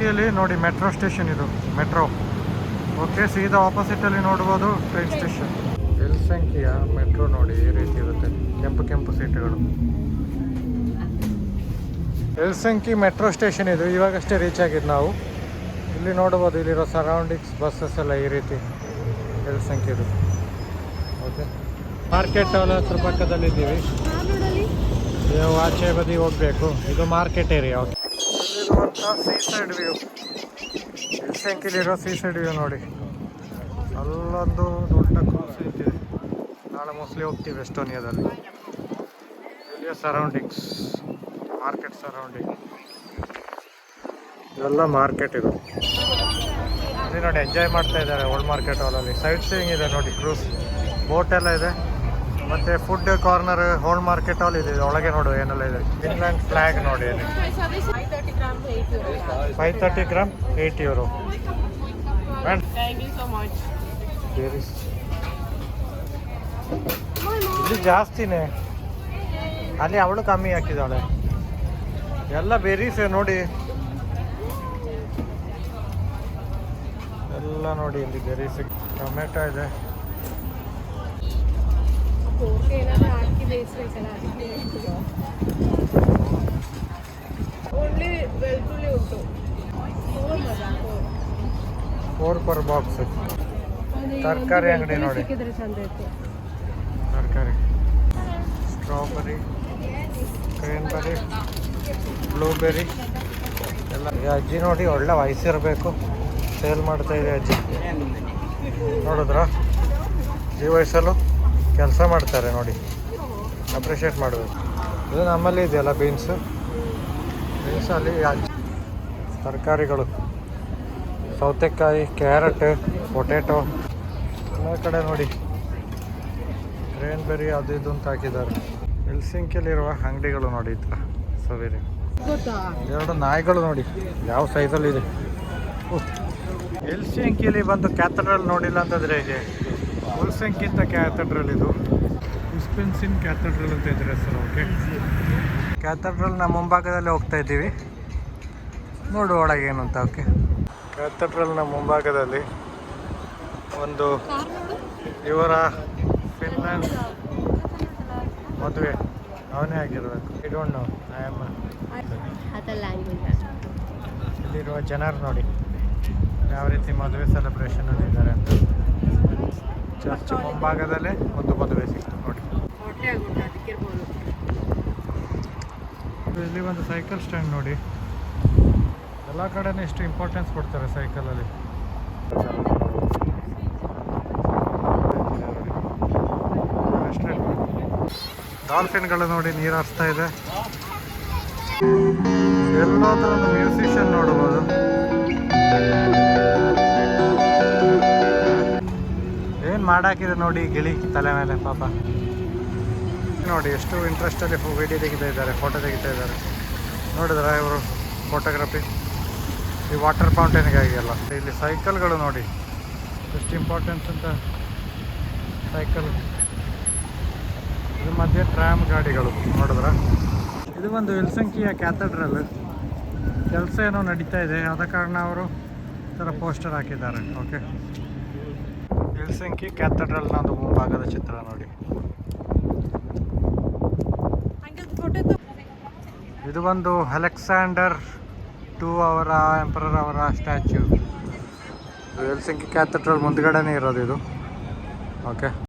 ಹೆಲ್ಸಿಂಕಿಯಲ್ಲಿ ನೋಡಿ metro station ಇದು, metro. Okay, ಸೀದಾ ಆಪೋಸಿಟಲ್ಲಿ ನೋಡ್ಬೋದು ಟ್ರೈನ್ ಸ್ಟೇಷನ್. ಹೆಲ್ಸಿಂಕಿಯ ಮೆಟ್ರೋ ನೋಡಿ ಈ ರೀತಿ ಇರುತ್ತೆ, ಕೆಂಪು ಕೆಂಪು ಸೀಟುಗಳು. ಹೆಲ್ಸಿಂಕಿ ಮೆಟ್ರೋ ಸ್ಟೇಷನ್ ಇದು, ಇವಾಗಷ್ಟೇ ರೀಚ್ ಆಗಿದ್ದು ನಾವು. ಇಲ್ಲಿ ನೋಡ್ಬೋದು, ಇಲ್ಲಿರೋ ಸರೌಂಡಿಂಗ್ಸ್ ಬಸ್ಸಸ್ ಎಲ್ಲ ಈ ರೀತಿ ಹೆಲ್ಸಿಂಕಿದು. ಓಕೆ, ಮಾರ್ಕೆಟ್ ಹತ್ರ ಪಕ್ಕದಲ್ಲಿದ್ದೀವಿ. ನೀವು ಆಚೆ ಬದಿ ಹೋಗಬೇಕು, ಇದು ಮಾರ್ಕೆಟ್ ಏರಿಯಾ. ಇಲ್ಲಿರುವಂಥ ಸೀಸೈಡ್ ವ್ಯೂ, ಹೆಲ್ಸಿಂಕಿಲಿರೋ ಸೀಸೈಡ್ ವ್ಯೂ ನೋಡಿ. ಅಲ್ಲೊಂದು ದೊಡ್ಡ ಕ್ರೂಸ್ ಇದೆ, ನಾಳೆ ಮೋಸ್ಟ್ಲಿ ಹೋಗ್ತೀವಿ ಎಸ್ಟೋನಿಯಾದಲ್ಲಿ. ಇಲ್ಲಿಯ ಸರೌಂಡಿಂಗ್ಸ್, ಮಾರ್ಕೆಟ್ ಸರೌಂಡಿಂಗ್, ಇದೆಲ್ಲ ಮಾರ್ಕೆಟ್ ಇದು. ಇಲ್ಲಿ ನೋಡಿ ಎಂಜಾಯ್ ಮಾಡ್ತಾ ಇದ್ದಾರೆ ಓಲ್ಡ್ ಮಾರ್ಕೆಟ್ ಹಾಲಲ್ಲಿ. ಸೈಟ್ ಸೀಯಿಂಗ್ ಇದೆ ನೋಡಿ, ಕ್ರೂಸ್ ಬೋಟ್ ಎಲ್ಲ ಇದೆ. ಮತ್ತು ಫುಡ್ ಕಾರ್ನರ್ ಓಲ್ಡ್ ಮಾರ್ಕೆಟ್ ಹಾಲ್ ಇದೆ. ಒಳಗೆ ನೋಡು ಏನೆಲ್ಲ ಇದೆ. ಫಿನ್ಲ್ಯಾಂಡ್ ಫ್ಲಾಗ್ ನೋಡಿ ಅಲ್ಲಿ. 530 ಗ್ರಾಮ್ 8 euro. ಇಲ್ಲಿ ಜಾಸ್ತಿನೇ, ಅಲ್ಲಿ ಅವಳು ಕಮ್ಮಿ ಹಾಕಿದ್ದಾಳೆ. ಎಲ್ಲ ಬೆರೀಸ್ ನೋಡಿ, ಎಲ್ಲ ನೋಡಿ ಇಲ್ಲಿ ಬೆರೀಸ್. ಟೊಮೆಟೊ ಇದೆ. $4 per box. ತರಕಾರಿ ಅಂಗಡಿ ನೋಡಿ, ತರಕಾರಿ ಸ್ಟ್ರಾಬೆರಿ, ಕ್ರೇನ್ಬೆರಿ, ಬ್ಲೂಬೆರಿ ಎಲ್ಲ. ಅಜ್ಜಿ ನೋಡಿ ಒಳ್ಳೆ ವಯಸ್ಸಿರಬೇಕು, ಸೇಲ್ ಮಾಡ್ತಾ ಇದೆ ಅಜ್ಜಿ. ನೋಡಿದ್ರ, ಈ ವಯಸ್ಸಲ್ಲೂ ಕೆಲಸ ಮಾಡ್ತಾರೆ ನೋಡಿ, ಅಪ್ರಿಷಿಯೇಟ್ ಮಾಡಬೇಕು. ಇದು ನಮ್ಮಲ್ಲಿ ಇದೆಯಲ್ಲ ಬೀನ್ಸು, ಅಲ್ಲಿ ತರಕಾರಿಗಳು, ಸೌತೆಕಾಯಿ, ಕ್ಯಾರೆಟ್, ಪೊಟ್ಯಾಟೊ ಎಲ್ಲ ಕಡೆ ನೋಡಿ. ಕ್ರೇನ್ಬೆರಿ ಅದು ಇದು ಅಂತ ಹಾಕಿದ್ದಾರೆ. ಹೆಲ್ಸಿಂಕಿಯಲ್ಲಿರುವ ಅಂಗಡಿಗಳು ನೋಡಿ, ಈ ಥರ ಸವೇರಿ. ಎರಡು ನಾಯಿಗಳು ನೋಡಿ ಯಾವ ಸೈಜಲ್ಲಿದೆ. ಹೆಲ್ಸಿಂಕಿಯಲ್ಲಿ ಬಂದು ಕ್ಯಾಥಡ್ರಲ್ ನೋಡಿಲ್ಲ ಅಂತಂದರೆ ಹೇಗೆ. ಹೆಲ್ಸಿಂಕಿ ಅಂತ ಕ್ಯಾಥಡ್ರಲ್ ಇದು, ವಿಸ್ಪೆನ್ಸಿನ್ ಕ್ಯಾಥಡ್ರಲ್ ಅಂತ ಇದ್ರೆ ಹೆಸರು. ಓಕೆ, ಕ್ಯಾಥಡ್ರಲ್ನ ಮುಂಭಾಗದಲ್ಲಿ ಹೋಗ್ತಾ ಇದ್ದೀವಿ, ನೋಡು ಒಳಗೆ ಏನು ಅಂತ. ಓಕೆ, ಕ್ಯಾಥಡ್ರಲ್ನ ಮುಂಭಾಗದಲ್ಲಿ ಒಂದು ಇವರ ಫಿನ್ಲ್ಯಾಂಡ್ ಮದುವೆ, ಅವನೇ ಆಗಿರಬೇಕು. I don't know, I am. ಇಲ್ಲಿರುವ ಜನರು ನೋಡಿ ಯಾವ ರೀತಿ ಮದುವೆ ಸೆಲೆಬ್ರೇಷನಲ್ಲಿ ಇದ್ದಾರೆ ಅಂತ. ಚರ್ಚ್ ಮುಂಭಾಗದಲ್ಲೇ ಒಂದು ಮದುವೆ ಸಿಕ್ತು ನೋಡಿ. ಇಲ್ಲಿ ಒಂದು ಸೈಕಲ್ ಸ್ಟ್ಯಾಂಡ್ ನೋಡಿ. ಎಲ್ಲ ಕಡೆನೂ ಎಷ್ಟು ಇಂಪಾರ್ಟೆನ್ಸ್ ಕೊಡ್ತಾರೆ ಸೈಕಲಲ್ಲಿ. ಡಾಲ್ಫಿನ್ಗಳು ನೋಡಿ ನೀರು ಹರಿಸ್ತಾ ಇದೆ. ಎಲ್ಲಾದ್ರೂ ಒಂದು ಮ್ಯೂಸಿಷಿಯನ್ ನೋಡ್ಬೋದು. ಏನು ಮಾಡಾಕಿದೆ ನೋಡಿ ಗಿಳಿ ತಲೆ ಮೇಲೆ, ಪಾಪ ನೋಡಿ ಎಷ್ಟು ಇಂಟ್ರೆಸ್ಟಲ್ಲಿ ವಿಡಿಯೋ ತೆಗಿತಾ ಇದ್ದಾರೆ, ಫೋಟೋ ತೆಗಿತಾ ಇದ್ದಾರೆ. ನೋಡಿದ್ರೆ ಇವರು ಫೋಟೋಗ್ರಫಿ ಈ ವಾಟರ್ ಫೌಂಟೇನ್ಗಾಗಿ ಎಲ್ಲ. ಇಲ್ಲಿ ಸೈಕಲ್ಗಳು ನೋಡಿ ಎಷ್ಟು ಇಂಪಾರ್ಟೆನ್ಸ್ ಅಂತ. ಸೈಕಲ್, ಇದು ಮಧ್ಯೆ ಟ್ರಾಮ್ ಗಾಡಿಗಳು ನೋಡಿದ್ರ. ಇದು ಒಂದು ಹೆಲ್ಸಿಂಕಿಯ ಕ್ಯಾಥಡ್ರಲ್. ಕೆಲಸ ಏನೋ ನಡೀತಾ ಇದೆ, ಆದ ಕಾರಣ ಅವರು ಈ ಥರ ಪೋಸ್ಟರ್ ಹಾಕಿದ್ದಾರೆ. ಓಕೆ, ಹೆಲ್ಸಿಂಕಿ ಕ್ಯಾಥಡ್ರಲ್ನ ಒಂದು ಮುಂಭಾಗದ ಚಿತ್ರ ನೋಡಿ. ಇದು ಒಂದು ಅಲೆಕ್ಸಾಂಡರ್ II ಅವರ ಎಂಪರರ್ ಅವರ ಸ್ಟ್ಯಾಚ್ಯೂ. ಹೆಲ್ಸಿಂಕಿ ಕ್ಯಾಥಡ್ರಲ್ ಮುಂದ್ಗಡೆನೇ ಇರೋದು ಇದು. ಓಕೆ.